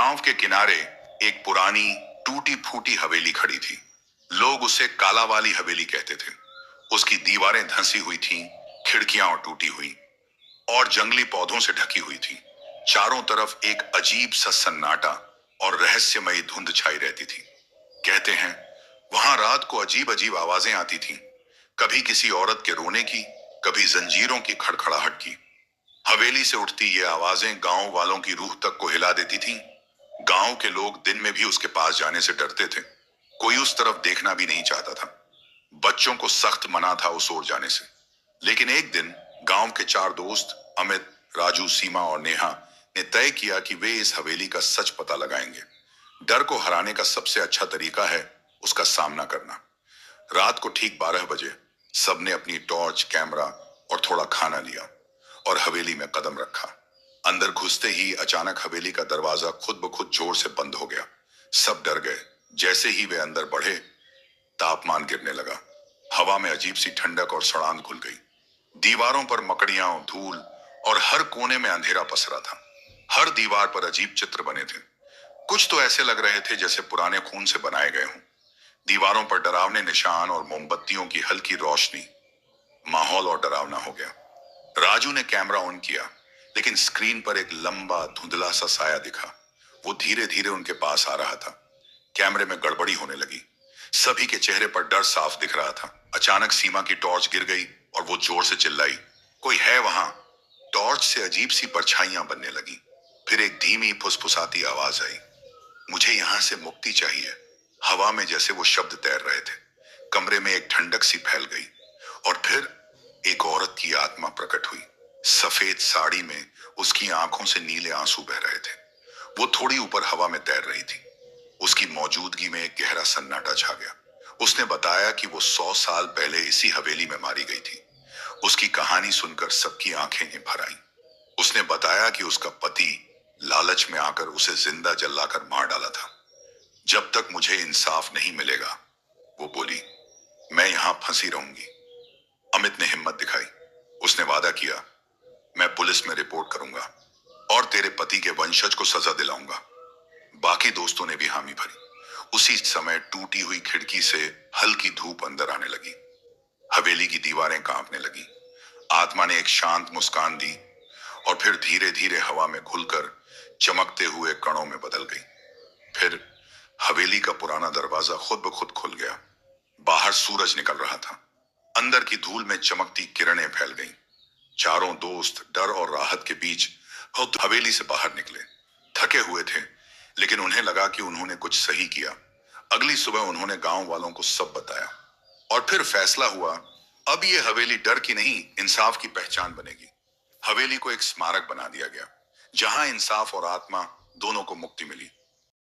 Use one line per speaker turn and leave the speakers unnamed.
गांव के किनारे एक पुरानी टूटी फूटी हवेली खड़ी थी। लोग उसे काला वाली हवेली कहते थे। उसकी दीवारें धंसी हुई थीं, खिड़कियां और टूटी हुई और जंगली पौधों से ढकी हुई थी। चारों तरफ एक अजीब सा सन्नाटा और रहस्यमयी धुंध छाई रहती थी। कहते हैं वहां रात को अजीब अजीब आवाजें आती थीं, कभी किसी औरत के रोने की, कभी जंजीरों की खड़खड़ाहट की। हवेली से उठती ये आवाजें गांव वालों की रूह तक को हिला देती थीं। गांव के लोग दिन में भी उसके पास जाने से डरते थे। कोई उस तरफ देखना भी नहीं चाहता था। बच्चों को सख्त मना था उस ओर जाने से। लेकिन एक दिन गांव के चार दोस्त अमित, राजू, सीमा और नेहा ने तय किया कि वे इस हवेली का सच पता लगाएंगे। डर को हराने का सबसे अच्छा तरीका है उसका सामना करना। रात को ठीक 12 बजे सबने अपनी टॉर्च, कैमरा और थोड़ा खाना लिया और हवेली में कदम रखा। अंदर घुसते ही अचानक हवेली का दरवाजा खुद ब खुद जोर से बंद हो गया। सब डर गए। जैसे ही वे अंदर बढ़े, तापमान गिरने लगा। हवा में अजीब सी ठंडक और सड़ांध घुल गई। दीवारों पर मकड़ियां, धूल और हर कोने में अंधेरा पसरा था। हर दीवार पर अजीब चित्र बने थे। कुछ तो ऐसे लग रहे थे जैसे पुराने खून से बनाए गए हों। दीवारों पर डरावने निशान और मोमबत्तियों की हल्की रोशनी। माहौल और डरावना हो गया। राजू ने कैमरा ऑन किया, लेकिन स्क्रीन पर एक लंबा धुंधला सा साया दिखा। वो धीरे धीरे उनके पास आ रहा था। कैमरे में गड़बड़ी होने लगी। सभी के चेहरे पर डर साफ दिख रहा था। अचानक सीमा की टॉर्च गिर गई और वो जोर से चिल्लाई, कोई है वहां? टॉर्च से अजीब सी परछाइयां बनने लगी। फिर एक धीमी फुसफुसाती आवाज आई, मुझे यहां से मुक्ति चाहिए। हवा में जैसे वो शब्द तैर रहे थे। कमरे में एक ठंडक सी फैल गई और फिर एक औरत की आत्मा प्रकट हुई। सफेद साड़ी में उसकी आंखों से नीले आंसू बह रहे थे। वो थोड़ी ऊपर हवा में तैर रही थी। उसकी मौजूदगी में एक गहरा सन्नाटा छा गया। उसने बताया कि वो 100 साल पहले इसी हवेली में मारी गई थी। उसकी कहानी सुनकर सबकी आंखें भर आईं। उसने बताया कि उसका पति लालच में आकर उसे जिंदा जलाकर मार डाला था। जब तक मुझे इंसाफ नहीं मिलेगा, वो बोली, मैं यहां फंसी रहूंगी। अमित ने हिम्मत दिखाई। उसने वादा किया, मैं पुलिस में रिपोर्ट करूंगा और तेरे पति के वंशज को सजा दिलाऊंगा। बाकी दोस्तों ने भी हामी भरी। उसी समय टूटी हुई खिड़की से हल्की धूप अंदर आने लगी। हवेली की दीवारें कांपने लगी। आत्मा ने एक शांत मुस्कान दी और फिर धीरे धीरे हवा में घुलकर चमकते हुए कणों में बदल गई। फिर हवेली का पुराना दरवाजा खुद ब खुद खुल गया। बाहर सूरज निकल रहा था। अंदर की धूल में चमकती किरणें फैल गईं। चारों दोस्त डर और राहत के बीच हवेली से बाहर निकले। थके हुए थे, लेकिन उन्हें लगा कि उन्होंने कुछ सही किया। अगली सुबह उन्होंने गांव वालों को सब बताया और फिर फैसला हुआ, अब ये हवेली डर की नहीं, इंसाफ की पहचान बनेगी। हवेली को एक स्मारक बना दिया गया, जहां इंसाफ और आत्मा दोनों को मुक्ति मिली।